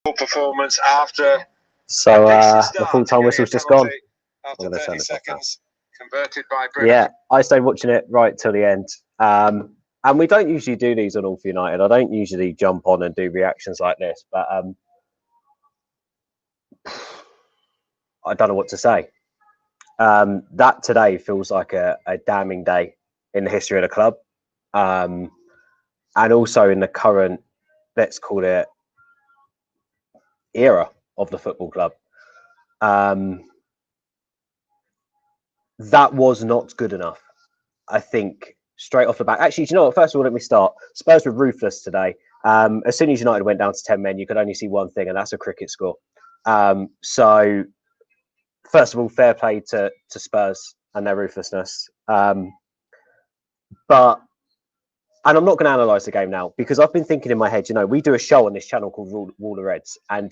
performance after. So the full-time whistle's just gone. After 30 seconds, converted by Bruno. Yeah, I stayed watching it right till the end. And we don't usually do these on All for United. I don't usually jump on and do reactions like this, but I don't know what to say. That today feels like a damning day in the history of the club, and also in the current, let's call it, era of the football club. That was not good enough, I think, straight off the bat. Actually, do you know what? First of all, let me start. Spurs were ruthless today. As soon as United went down to 10 men, you could only see one thing, and that's a cricket score. So, first of all, fair play to Spurs and their ruthlessness. And I'm not going to analyse the game now, because I've been thinking in my head, you know, we do a show on this channel called Wall of Reds. And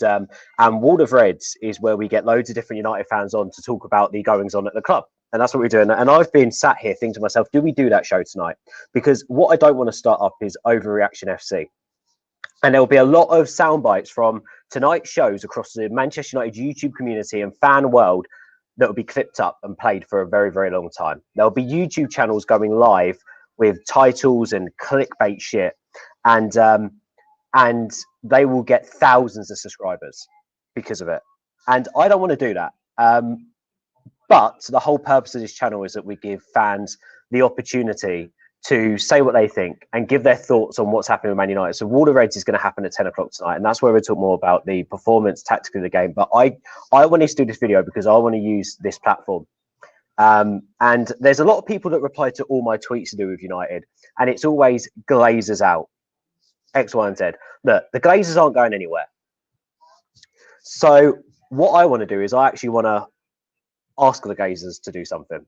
Wall of Reds is where we get loads of different United fans on to talk about the goings on at the club. And that's what we're doing. And I've been sat here thinking to myself, do we do that show tonight? Because what I don't want to start up is Overreaction FC. And there will be a lot of sound bites from tonight's shows across the Manchester United YouTube community and fan world that will be clipped up and played for a very, very long time. There'll be YouTube channels going live with titles and clickbait shit. And they will get thousands of subscribers because of it. And I don't want to do that. But the whole purpose of this channel is that we give fans the opportunity to say what they think and give their thoughts on what's happening with Man United. So Wall of Reds is going to happen at 10 o'clock tonight, and that's where we'll talk more about the performance tactically of the game. But I wanted to do this video because I want to use this platform. And there's a lot of people that reply to all my tweets to do with United, and it's always Glazers out, X, Y, and Z. Look, the Glazers aren't going anywhere. So what I want to do is I actually want to ask the Glazers to do something.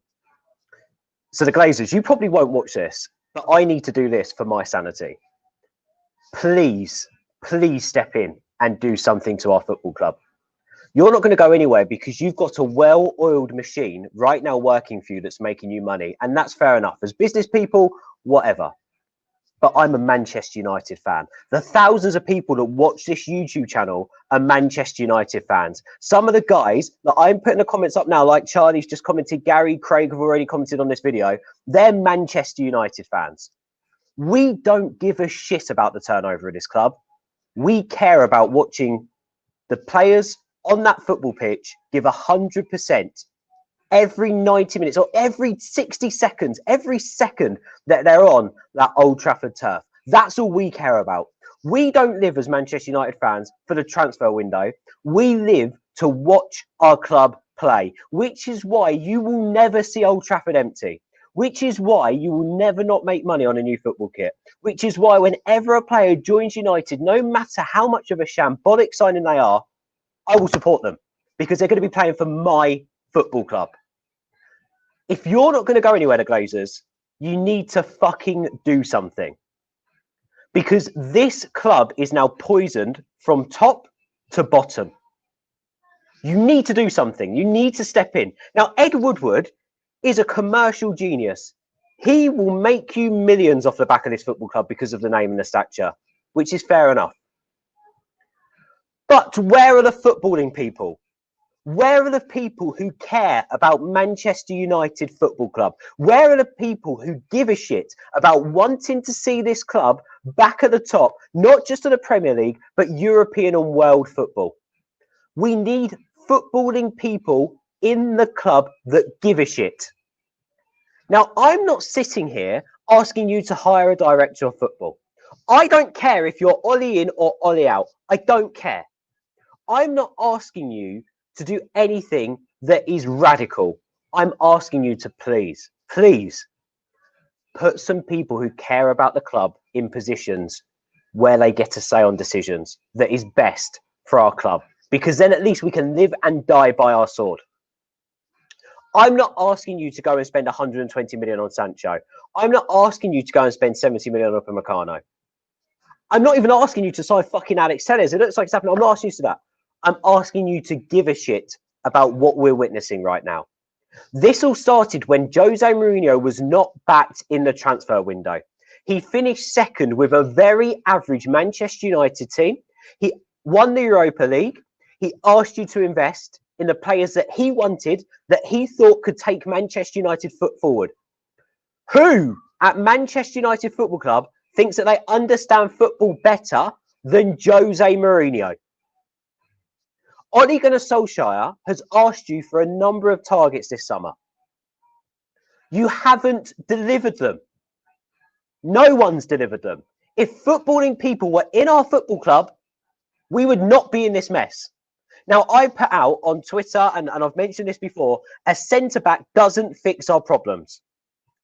So the Glazers, you probably won't watch this, but I need to do this for my sanity. Please, please step in and do something to our football club. You're not going to go anywhere because you've got a well-oiled machine right now working for you that's making you money. And that's fair enough. As business people, whatever. But I'm a Manchester United fan. The thousands of people that watch this YouTube channel are Manchester United fans. Some of the guys that I'm putting the comments up now, like Charlie's just commented, Gary, Craig have already commented on this video. They're Manchester United fans. We don't give a shit about the turnover of this club. We care about watching the players on that football pitch give 100% every 90 minutes or every 60 seconds, every second that they're on that Old Trafford turf. That's all we care about. We don't live as Manchester United fans for the transfer window. We live to watch our club play, which is why you will never see Old Trafford empty, which is why you will never not make money on a new football kit, which is why whenever a player joins United, no matter how much of a shambolic signing they are, I will support them because they're going to be playing for my football club. If you're not going to go anywhere, the Glazers, you need to fucking do something. Because this club is now poisoned from top to bottom. You need to do something. You need to step in. Now, Ed Woodward is a commercial genius. He will make you millions off the back of this football club because of the name and the stature, which is fair enough. But where are the footballing people? Where are the people who care about Manchester United Football Club? Where are the people who give a shit about wanting to see this club back at the top, not just of the Premier League, but European and world football? We need footballing people in the club that give a shit. Now, I'm not sitting here asking you to hire a director of football. I don't care if you're Ollie in or Ollie out. I don't care. I'm not asking you to do anything that is radical. I'm asking you to please put some people who care about the club in positions where they get a say on decisions that is best for our club, because then at least we can live and die by our sword. I'm not asking you to go and spend 120 million on Sancho. I'm not asking you to go and spend 70 million on Upamecano. I'm not even asking you to sign fucking Alex Telles. It looks like it's happening. I'm not asking you to that. I'm asking you to give a shit about what we're witnessing right now. This all started when Jose Mourinho was not backed in the transfer window. He finished second with a very average Manchester United team. won the Europa League. He asked you to invest in the players that he wanted, that he thought could take Manchester United foot forward. Who at Manchester United Football Club thinks that they understand football better than Jose Mourinho? Ole Gunnar Solskjaer has asked you for a number of targets this summer. You haven't delivered them. No one's delivered them. If footballing people were in our football club, we would not be in this mess. Now, I put out on Twitter, and I've mentioned this before, a centre-back doesn't fix our problems.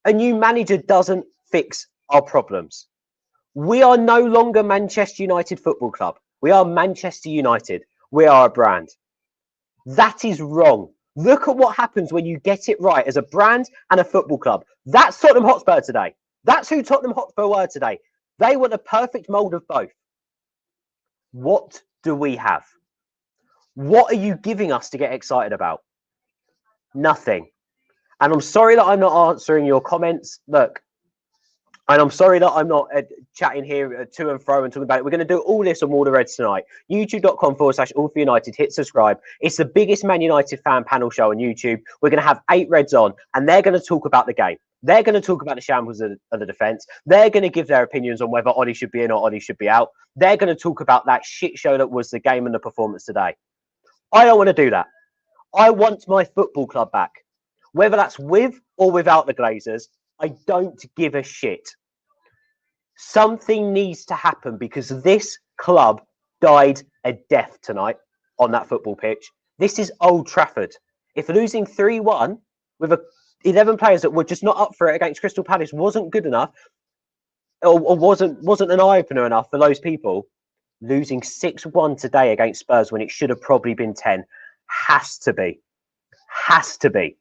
A new manager doesn't fix our problems. We are no longer Manchester United Football Club. We are Manchester United. We are a brand. That is wrong. Look at what happens when you get it right as a brand and a football club. That's Tottenham Hotspur today. That's who Tottenham Hotspur were today. They were the perfect mould of both. What do we have? What are you giving us to get excited about? Nothing. And I'm sorry that I'm not answering your comments. Look, and I'm sorry that I'm not chatting here to and fro and talking about it. We're going to do all this on All the Reds tonight. YouTube.com/All4United. Hit subscribe. It's the biggest Man United fan panel show on YouTube. We're going to have 8 Reds on, and they're going to talk about the game. They're going to talk about the shambles of the defence. They're going to give their opinions on whether Ollie should be in or Ollie should be out. They're going to talk about that shit show that was the game and the performance today. I don't want to do that. I want my football club back. Whether that's with or without the Glazers, I don't give a shit. Something needs to happen because this club died a death tonight on that football pitch. This is Old Trafford. If losing 3-1 with 11 players that were just not up for it against Crystal Palace wasn't good enough, or wasn't an eye-opener enough for those people, losing 6-1 today against Spurs when it should have probably been 10 has to be. Has to be.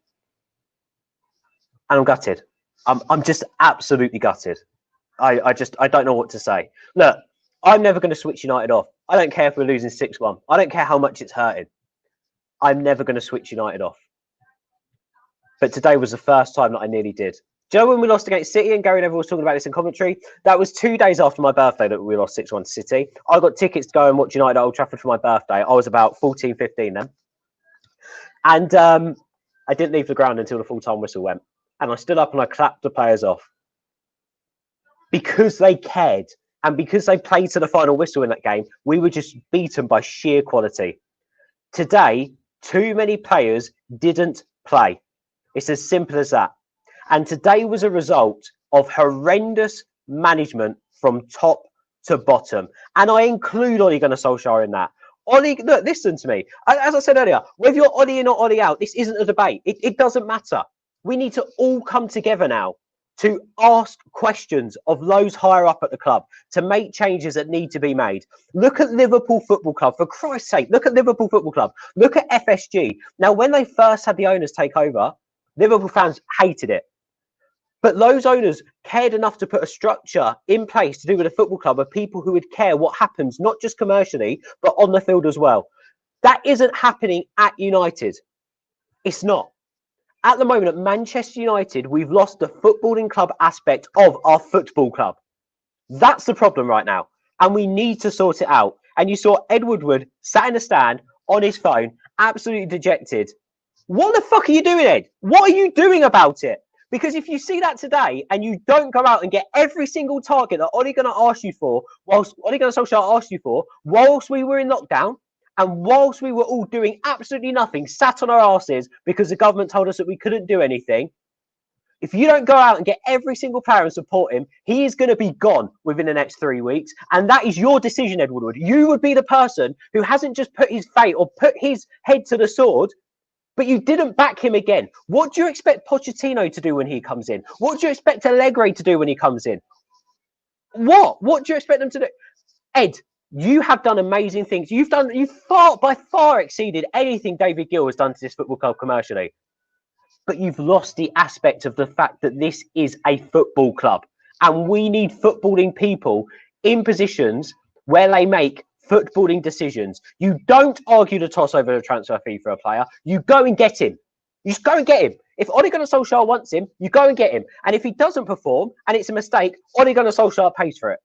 And I'm gutted. I'm just absolutely gutted. I don't know what to say. Look, I'm never going to switch United off. I don't care if we're losing 6-1. I don't care how much it's hurting. I'm never going to switch United off. But today was the first time that I nearly did. Do you know when we lost against City, and Gary Neville was talking about this in commentary? That was 2 days after my birthday that we lost 6-1 to City. I got tickets to go and watch United at Old Trafford for my birthday. I was about 14, 15 then. And I didn't leave the ground until the full-time whistle went. And I stood up and I clapped the players off. Because they cared. And because they played to the final whistle in that game, we were just beaten by sheer quality. Today, too many players didn't play. It's as simple as that. And today was a result of horrendous management from top to bottom. And I include Ole Gunnar Solskjaer in that. Ollie, look, listen to me. As I said earlier, whether you're Ollie or not Ollie out, this isn't a debate. It doesn't matter. We need to all come together now to ask questions of those higher up at the club, to make changes that need to be made. Look at Liverpool Football Club. For Christ's sake, look at Liverpool Football Club. Look at FSG. Now, when they first had the owners take over, Liverpool fans hated it. But those owners cared enough to put a structure in place to do with a football club of people who would care what happens, not just commercially, but on the field as well. That isn't happening at United. It's not. At the moment, at Manchester United, we've lost the footballing club aspect of our football club. That's the problem right now. And we need to sort it out. And you saw Ed Woodward sat in the stand on his phone, absolutely dejected. What the fuck are you doing, Ed? What are you doing about it? Because if you see that today and you don't go out and get every single target that Ole Gunnar asked you for, whilst Ole Gunnar Solskjaer asked you for, whilst we were in lockdown, and whilst we were all doing absolutely nothing, sat on our asses because the government told us that we couldn't do anything, if you don't go out and get every single player and support him, he is going to be gone within the next 3 weeks. And that is your decision, Ed Woodward. You would be the person who hasn't just put his fate or put his head to the sword, but you didn't back him again. What do you expect Pochettino to do when he comes in? What do you expect Allegri to do when he comes in? What do you expect them to do? Ed, you have done amazing things. You've by far exceeded anything David Gill has done to this football club commercially. But you've lost the aspect of the fact that this is a football club. And we need footballing people in positions where they make footballing decisions. You don't argue the toss over the transfer fee for a player. You go and get him. You just go and get him. If Ole Gunnar Solskjaer wants him, you go and get him. And if he doesn't perform and it's a mistake, Ole Gunnar Solskjaer pays for it.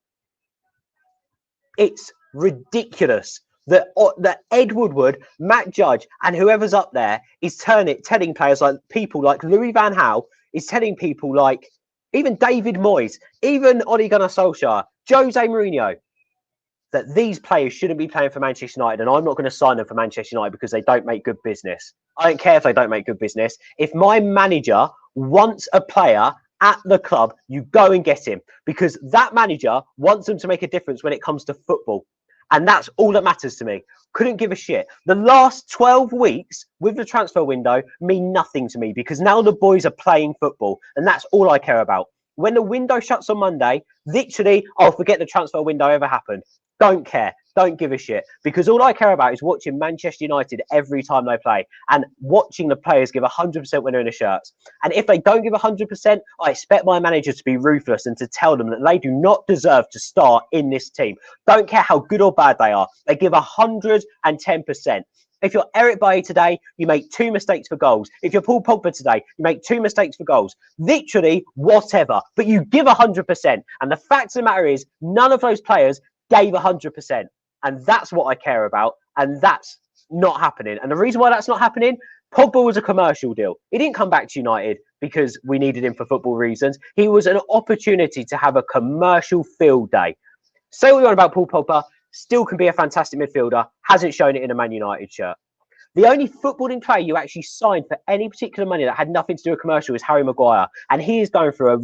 It's ridiculous that Ed Woodward, Matt Judge, and whoever's up there is telling players like people like Louis Van Gaal, is telling people like even David Moyes, even Ole Gunnar Solskjaer, Jose Mourinho, that these players shouldn't be playing for Manchester United, and I'm not going to sign them for Manchester United because they don't make good business. I don't care if they don't make good business. If my manager wants a player at the club, you go and get him, because that manager wants them to make a difference when it comes to football. And that's all that matters to me. Couldn't give a shit. The last 12 weeks with the transfer window mean nothing to me, because now the boys are playing football, and that's all I care about. When the window shuts on Monday, literally, I'll forget the transfer window ever happened. Don't care. Don't give a shit, because all I care about is watching Manchester United every time they play and watching the players give 100% when they're in the shirts. And if they don't give 100%, I expect my manager to be ruthless and to tell them that they do not deserve to start in this team. Don't care how good or bad they are. They give 110%. If you're Eric Bailly today, you make 2 mistakes for goals. If you're Paul Pogba today, you make 2 mistakes for goals. Literally, whatever. But you give 100%. And the fact of the matter is, none of those players gave 100%. And that's what I care about. And that's not happening. And the reason why that's not happening, Pogba was a commercial deal. He didn't come back to United because we needed him for football reasons. He was an opportunity to have a commercial field day. Say what you want about Paul Pogba, still can be a fantastic midfielder, hasn't shown it in a Man United shirt. The only footballing player you actually signed for any particular money that had nothing to do with commercial is Harry Maguire. And he is going through a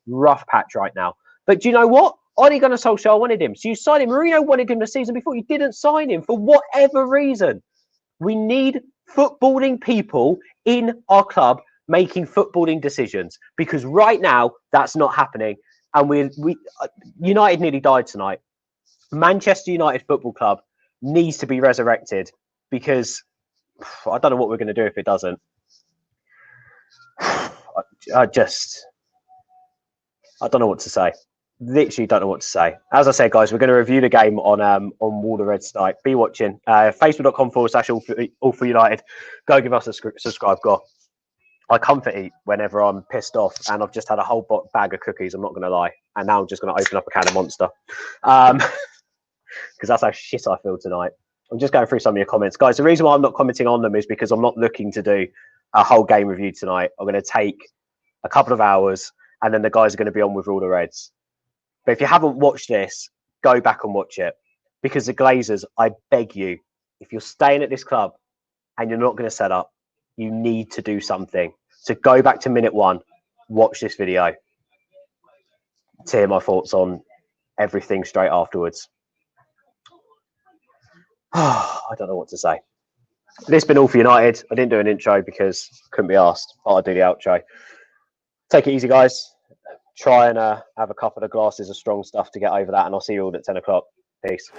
rough patch right now. But do you know what? Ole Gunnar Solskjaer wanted him. So you signed him. Mourinho wanted him the season before. You didn't sign him for whatever reason. We need footballing people in our club making footballing decisions, because right now that's not happening. And United nearly died tonight. Manchester United Football Club needs to be resurrected, because I don't know what we're going to do if it doesn't. I don't know what to say. Literally don't know what to say. As I said, guys, we're going to review the game on Wall of Reds tonight. Be watching. Facebook.com/all4United. Go give us a subscribe. Go. I comfort eat whenever I'm pissed off, and I've just had a whole bag of cookies, I'm not going to lie. And now I'm just going to open up a can of Monster. Because that's how shit I feel tonight. I'm just going through some of your comments. Guys, the reason why I'm not commenting on them is because I'm not looking to do a whole game review tonight. I'm going to take a couple of hours, and then the guys are going to be on with all the Reds. But if you haven't watched this, go back and watch it. Because the Glazers, I beg you, if you're staying at this club and you're not going to set up, you need to do something. So go back to minute 1, watch this video, to hear my thoughts on everything straight afterwards. I don't know what to say. This has been all for United. I didn't do an intro because I couldn't be asked, but I'll do the outro. Take it easy, guys. Try and have a couple of glasses of strong stuff to get over that, and I'll see you all at 10 o'clock. Peace.